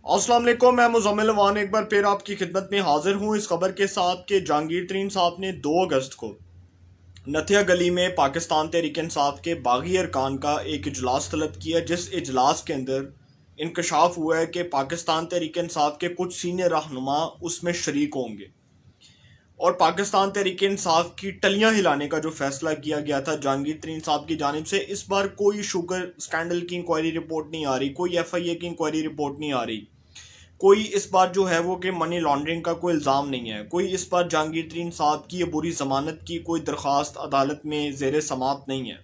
السلام علیکم، میں مزمل وان ایک بار پھر آپ کی خدمت میں حاضر ہوں اس خبر کے ساتھ کہ جہانگیر ترین صاحب نے 2 اگست کو نتھیا گلی میں پاکستان تحریک انصاف کے باغی ارکان کا ایک اجلاس طلب کیا، جس اجلاس کے اندر انکشاف ہوا ہے کہ پاکستان تحریک انصاف کے کچھ سینئر رہنما اس میں شریک ہوں گے، اور پاکستان تحریک انصاف کی ٹلیاں ہلانے کا جو فیصلہ کیا گیا تھا جہانگیر ترین صاحب کی جانب سے، اس بار کوئی شوگر سکینڈل کی انکوائری رپورٹ نہیں آ رہی، کوئی ایف آئی اے کی انکوائری رپورٹ نہیں آ رہی، کوئی اس بار جو ہے وہ کہ منی لانڈرنگ کا کوئی الزام نہیں ہے، کوئی اس بار جہانگیر ترین صاحب کی عبوری ضمانت کی کوئی درخواست عدالت میں زیر سماعت نہیں ہے۔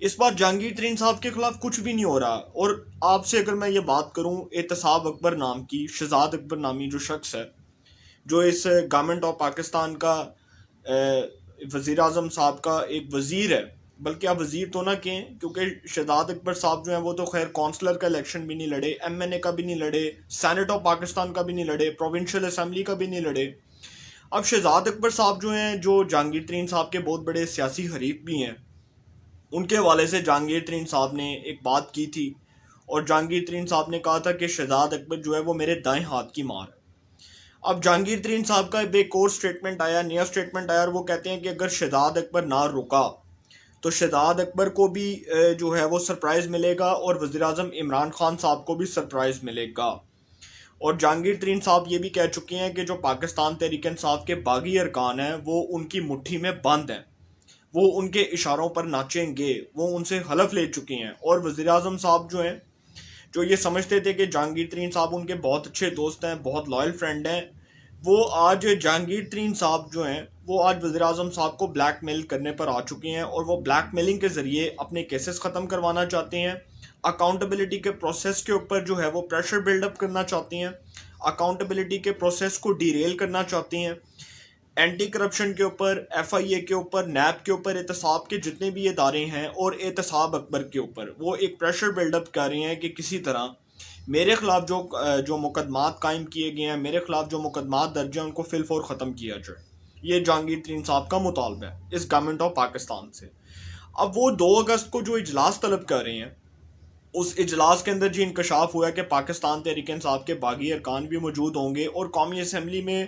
اس بار جہانگیر ترین صاحب کے خلاف کچھ بھی نہیں ہو رہا، اور آپ سے اگر میں یہ بات کروں، احتساب اکبر نام کی، شہزاد اکبر نامی جو شخص ہے، جو اس گورنمنٹ آف پاکستان کا وزیر اعظم صاحب کا ایک وزیر ہے، بلکہ آپ وزیر تو نہ کہیں کیونکہ شہزاد اکبر صاحب جو ہیں وہ تو خیر کونسلر کا الیکشن بھی نہیں لڑے، ایم این اے کا بھی نہیں لڑے، سینٹ آف پاکستان کا بھی نہیں لڑے، پروونشل اسمبلی کا بھی نہیں لڑے۔ اب شہزاد اکبر صاحب جو ہیں، جو جہانگیر ترین صاحب کے بہت بڑے سیاسی حریف بھی ہیں، ان کے حوالے سے جہانگیر ترین صاحب نے ایک بات کی تھی، اور جہانگیر ترین صاحب نے کہا تھا کہ شہزاد اکبر جو ہے وہ میرے دائیں ہاتھ کی مار ہے۔ اب جہانگیر ترین صاحب کا ایک اور سٹیٹمنٹ آیا، نیا سٹیٹمنٹ آیا، اور وہ کہتے ہیں کہ اگر شہزاد اکبر نہ رکا تو شہزاد اکبر کو بھی جو ہے وہ سرپرائز ملے گا، اور وزیر اعظم عمران خان صاحب کو بھی سرپرائز ملے گا۔ اور جہانگیر ترین صاحب یہ بھی کہہ چکے ہیں کہ جو پاکستان تحریک انصاف کے باغی ارکان ہیں وہ ان کی مٹھی میں بند ہیں، وہ ان کے اشاروں پر ناچیں گے، وہ ان سے حلف لے چکے ہیں۔ اور وزیر اعظم صاحب جو ہیں، جو یہ سمجھتے تھے کہ جہانگیر ترین صاحب ان کے بہت اچھے دوست ہیں، بہت لائل فرینڈ ہیں، وہ آج جہانگیر ترین صاحب جو ہیں وہ آج وزیر اعظم صاحب کو بلیک میل کرنے پر آ چکے ہیں، اور وہ بلیک میلنگ کے ذریعے اپنے کیسز ختم کروانا چاہتے ہیں، اکاؤنٹیبلٹی کے پروسیس کے اوپر جو ہے وہ پریشر بلڈ اپ کرنا چاہتے ہیں، اکاؤنٹیبلٹی کے پروسیس کو ڈیریل کرنا چاہتے ہیں، اینٹی کرپشن کے اوپر، ایف آئی اے کے اوپر، نیب کے اوپر، احتساب کے جتنے بھی ادارے ہیں، اور احتساب اکبر کے اوپر وہ ایک پریشر بلڈ اپ کر رہے ہیں کہ کسی طرح میرے خلاف جو مقدمات قائم کیے گئے ہیں، میرے خلاف جو مقدمات درج ہیں، ان کو فی الفور ختم کیا جائے۔ یہ جہانگیر ترین صاحب کا مطالبہ ہے اس گورنمنٹ آف پاکستان سے۔ اب وہ 2 اگست کو جو اجلاس طلب کر رہے ہیں، اس اجلاس کے اندر جی انکشاف ہوا ہے کہ پاکستان تحریک انصاف کے باغی ارکان بھی موجود ہوں گے، اور قومی اسمبلی میں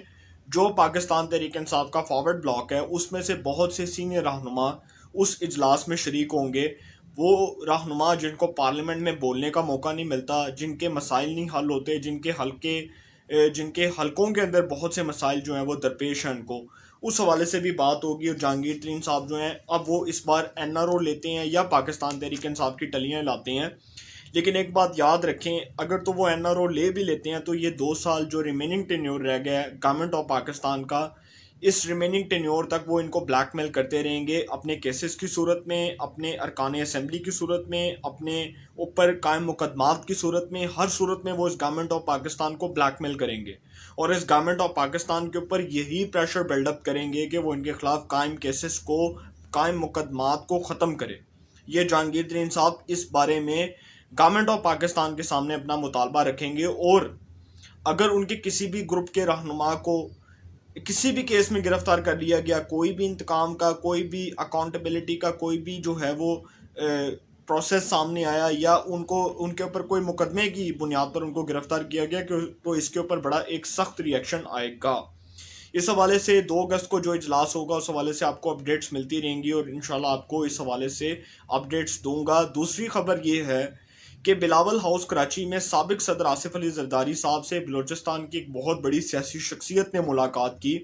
جو پاکستان تحریک انصاف کا فارورڈ بلاک ہے اس میں سے بہت سے سینئر رہنما اس اجلاس میں شریک ہوں گے۔ وہ رہنما جن کو پارلیمنٹ میں بولنے کا موقع نہیں ملتا، جن کے مسائل نہیں حل ہوتے، جن کے حلقوں کے اندر بہت سے مسائل جو ہیں وہ درپیش ہیں، ان کو اس حوالے سے بھی بات ہوگی۔ اور جہانگیر ترین صاحب جو ہیں اب وہ اس بار این آر او لیتے ہیں یا پاکستان تحریک انصاف کی ٹلیاں لاتے ہیں، لیکن ایک بات یاد رکھیں، اگر تو وہ این آر او لے بھی لیتے ہیں تو یہ 2 سال جو ریمیننگ ٹینیور رہ گیا ہے گورنمنٹ آف پاکستان کا، اس ریمیننگ ٹینیور تک وہ ان کو بلیک میل کرتے رہیں گے، اپنے کیسز کی صورت میں، اپنے ارکان اسمبلی کی صورت میں، اپنے اوپر قائم مقدمات کی صورت میں، ہر صورت میں وہ اس گورنمنٹ آف پاکستان کو بلیک میل کریں گے، اور اس گورنمنٹ آف پاکستان کے اوپر یہی پریشر بلڈ اپ کریں گے کہ وہ ان کے خلاف قائم کیسز کو، قائم مقدمات کو ختم کرے۔ یہ جہانگیر ترین صاحب اس بارے میں گورنمنٹ آف پاکستان کے سامنے اپنا مطالبہ رکھیں گے، اور اگر ان کے کسی بھی گروپ کے رہنما کو کسی بھی کیس میں گرفتار کر لیا گیا، کوئی بھی انتقام کا، کوئی بھی اکاؤنٹیبلٹی کا کوئی بھی جو ہے وہ پروسیس سامنے آیا، یا ان کے اوپر کوئی مقدمے کی بنیاد پر ان کو گرفتار کیا گیا، تو اس کے اوپر بڑا ایک سخت ریئیکشن آئے گا۔ اس حوالے سے 2 اگست کو جو اجلاس ہوگا اس حوالے سے آپ کو اپڈیٹس ملتی رہیں گی، اور انشاءاللہ آپ کو اس حوالے سے اپڈیٹس دوں گا۔ دوسری خبر یہ ہے کہ بلاول ہاؤس کراچی میں سابق صدر آصف علی زرداری صاحب سے بلوچستان کی ایک بہت بڑی سیاسی شخصیت نے ملاقات کی،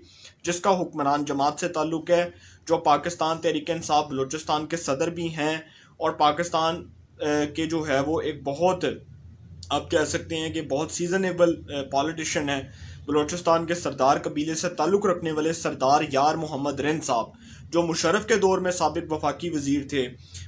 جس کا حکمران جماعت سے تعلق ہے، جو پاکستان تحریک انصاف بلوچستان کے صدر بھی ہیں، اور پاکستان کے جو ہے وہ ایک بہت، آپ کہہ سکتے ہیں کہ بہت سیزنیبل پولیٹیشین ہیں، بلوچستان کے سردار قبیلے سے تعلق رکھنے والے سردار یار محمد رند صاحب، جو مشرف کے دور میں سابق وفاقی وزیر تھے،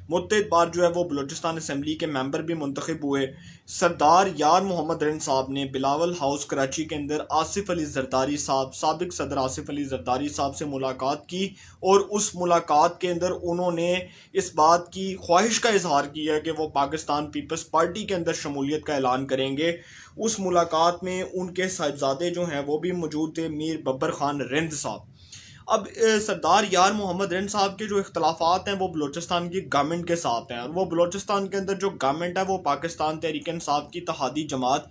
متعدد بار جو ہے وہ بلوچستان اسمبلی کے ممبر بھی منتخب ہوئے۔ سردار یار محمد رند صاحب نے بلاول ہاؤس کراچی کے اندر آصف علی زرداری صاحب، سابق صدر آصف علی زرداری صاحب سے ملاقات کی، اور اس ملاقات کے اندر انہوں نے اس بات کی خواہش کا اظہار کیا کہ وہ پاکستان پیپلز پارٹی کے اندر شمولیت کا اعلان کریں گے۔ اس ملاقات میں ان کے صاحبزادے جو ہیں وہ بھی موجود تھے، میر ببر خان رند صاحب۔ اب سردار یار محمد رند صاحب کے جو اختلافات ہیں وہ بلوچستان کی گورنمنٹ کے ساتھ ہیں، اور وہ بلوچستان کے اندر جو گورنمنٹ ہے وہ پاکستان تحریک انصاف کی اتحادی جماعت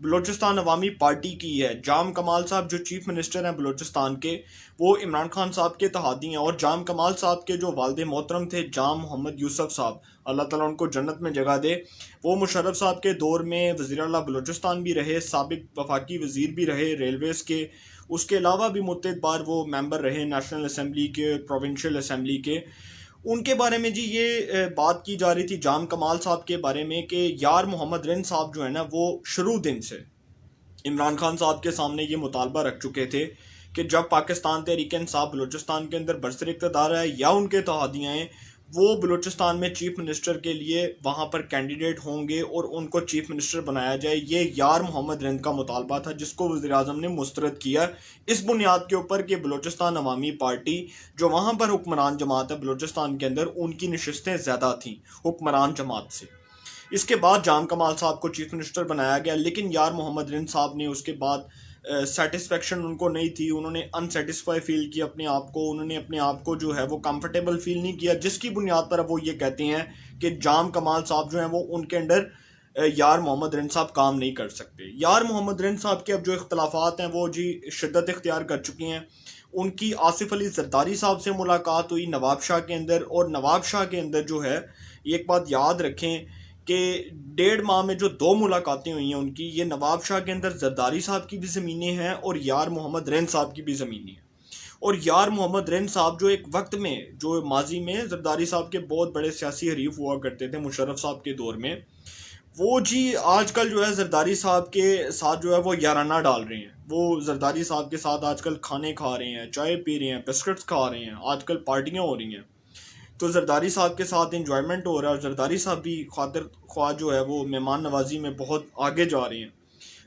بلوچستان عوامی پارٹی کی ہے۔ جام کمال صاحب جو چیف منسٹر ہیں بلوچستان کے، وہ عمران خان صاحب کے اتحادی ہیں، اور جام کمال صاحب کے جو والد محترم تھے جام محمد یوسف صاحب، اللہ تعالیٰ ان کو جنت میں جگہ دے، وہ مشرف صاحب کے دور میں وزیر اعلیٰ بلوچستان بھی رہے، سابق وفاقی وزیر بھی رہے ریلویز کے، اس کے علاوہ بھی متعدد بار وہ ممبر رہے نیشنل اسمبلی کے، پروونشل اسمبلی کے۔ ان کے بارے میں جی یہ بات کی جا رہی تھی جام کمال صاحب کے بارے میں کہ یار محمد رند صاحب جو ہے نا، وہ شروع دن سے عمران خان صاحب کے سامنے یہ مطالبہ رکھ چکے تھے کہ جب پاکستان تحریک انصاف بلوچستان کے اندر برسر اقتدار ہے یا ان کے اتحادیاں ہیں، وہ بلوچستان میں چیف منسٹر کے لیے وہاں پر کینڈیڈیٹ ہوں گے اور ان کو چیف منسٹر بنایا جائے۔ یہ یار محمد رند کا مطالبہ تھا جس کو وزیر اعظم نے مسترد کیا اس بنیاد کے اوپر کہ بلوچستان عوامی پارٹی جو وہاں پر حکمران جماعت ہے بلوچستان کے اندر، ان کی نشستیں زیادہ تھیں حکمران جماعت سے۔ اس کے بعد جام کمال صاحب کو چیف منسٹر بنایا گیا، لیکن یار محمد رند صاحب نے اس کے بعد سیٹسفیکشن ان کو نہیں تھی، انہوں نے انسیٹسفائی فیل کیا اپنے آپ کو، انہوں نے اپنے آپ کو جو ہے وہ کمفرٹیبل فیل نہیں کیا، جس کی بنیاد پر اب وہ یہ کہتے ہیں کہ جام کمال صاحب جو ہیں وہ ان کے انڈر یار محمد رند صاحب کام نہیں کر سکتے۔ یار محمد رند صاحب کے اب جو اختلافات ہیں وہ جی شدت اختیار کر چکے ہیں۔ ان کی آصف علی زرداری صاحب سے ملاقات ہوئی نواب شاہ کے اندر، اور نواب شاہ کے اندر جو ہے ایک بات یاد رکھیں کہ 1.5 ماہ میں جو 2 ملاقاتیں ہوئی ہیں ان کی، یہ نواب شاہ کے اندر زرداری صاحب کی بھی زمینیں ہیں اور یار محمد رند صاحب کی بھی زمینیں ہیں۔ اور یار محمد رند صاحب جو ایک وقت میں جو ماضی میں زرداری صاحب کے بہت بڑے سیاسی حریف ہوا کرتے تھے مشرف صاحب کے دور میں، وہ جی آج کل جو ہے زرداری صاحب کے ساتھ جو ہے وہ یارانہ ڈال رہے ہیں، وہ زرداری صاحب کے ساتھ آج کل کھانے کھا رہے ہیں، چائے پی رہے ہیں، بسکٹس کھا رہے ہیں، آج کل پارٹیاں ہو رہی ہیں، تو زرداری صاحب کے ساتھ انجوائمنٹ ہو رہا ہے، اور زرداری صاحب بھی خاطر خواہ جو ہے وہ مہمان نوازی میں بہت آگے جا رہے ہیں۔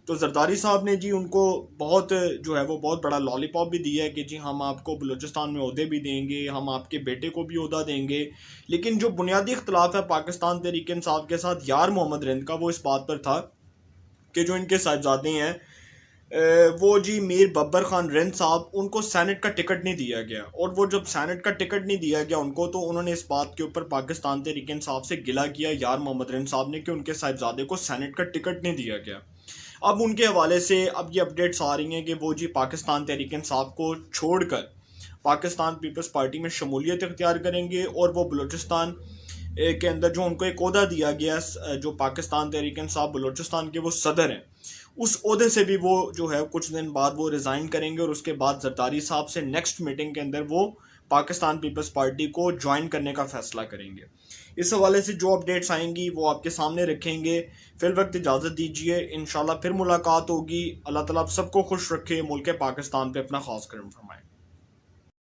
تو زرداری صاحب نے جی ان کو بہت جو ہے وہ بہت بڑا لالی پاپ بھی دیا ہے کہ جی ہم آپ کو بلوچستان میں عہدے بھی دیں گے، ہم آپ کے بیٹے کو بھی عہدہ دیں گے۔ لیکن جو بنیادی اختلاف ہے پاکستان تحریک انصاف کے ساتھ یار محمد رند کا، وہ اس بات پر تھا کہ جو ان کے صاحبزادے ہیں وہ جی میر ببر خان رند صاحب، ان کو سینٹ کا ٹکٹ نہیں دیا گیا، اور وہ جب سینٹ کا ٹکٹ نہیں دیا گیا ان کو، تو انہوں نے اس بات کے اوپر پاکستان تحریک انصاف سے گلہ کیا یار محمد رند صاحب نے کہ ان کے صاحبزادے کو سینٹ کا ٹکٹ نہیں دیا گیا۔ اب ان کے حوالے سے اب یہ اپڈیٹس آ رہی ہیں کہ وہ جی پاکستان تحریک انصاف کو چھوڑ کر پاکستان پیپلز پارٹی میں شمولیت اختیار کریں گے، اور وہ بلوچستان کے اندر جو ان کو ایک عہدہ دیا گیا جو پاکستان تحریک انصاف بلوچستان کے وہ صدر ہیں، اس عہدے سے بھی وہ جو ہے کچھ دن بعد وہ ریزائن کریں گے، اور اس کے بعد زرداری صاحب سے نیکسٹ میٹنگ کے اندر وہ پاکستان پیپلز پارٹی کو جوائن کرنے کا فیصلہ کریں گے۔ اس حوالے سے جو اپڈیٹس آئیں گی وہ آپ کے سامنے رکھیں گے۔ فی الوقت اجازت دیجیے، انشاءاللہ پھر ملاقات ہوگی۔ اللہ تعالیٰ آپ سب کو خوش رکھے، ملک پاکستان پہ اپنا خاص کرم فرمائے۔